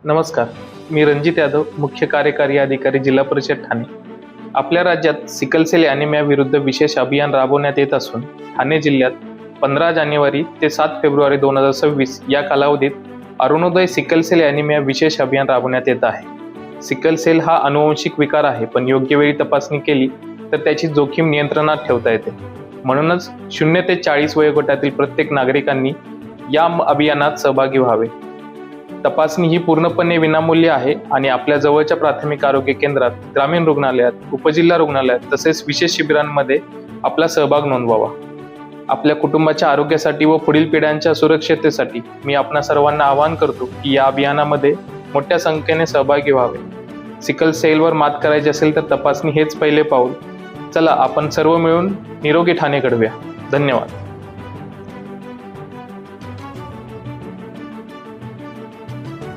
नमस्कार, मी रणजित यादव, मुख्य कार्यकारी अधिकारी, जिल्हा परिषद ठाणे. आपल्या राज्यात सिकल सेल ॲनिमिया विरुद्ध विशेष अभियान राबवण्यात येत असून ठाणे जिल्ह्यात 15 जानेवारी ते 7 फेब्रुवारी 2026 या कालावधीत अरुणोदय सिकल सेल ॲनिमिया विशेष अभियान राबवण्यात येत आहे. सिकल सेल हा अनुवंशिक विकार आहे, पण योग्य वेळी तपासणी केली तर त्याची जोखीम नियंत्रणात ठेवता येते. म्हणूनच 0 ते 40 वयोगटातील प्रत्येक नागरिकांनी या अभियानात सहभागी व्हावे. तपासणी ही पूर्णपणे विनामूल्य आहे आणि आपल्या जवळच्या प्राथमिक आरोग्य केंद्रात, ग्रामीण रुग्णालयात, उपजिल्हा रुग्णालयात तसेच विशेष शिबिरांमध्ये आपला सहभाग नोंदवावा. आपल्या कुटुंबाच्या आरोग्यासाठी व पुढील पिढ्यांच्या सुरक्षिततेसाठी मी आपणा सर्वांना आवाहन करतो की या अभियानामध्ये मोठ्या संख्येने सहभागी व्हावे. सिकल सेलवर मात करायची असेल तर तपासणी हेच पहिले पाऊल. चला आपण सर्व मिळून निरोगी ठाणे घडवूया. धन्यवाद.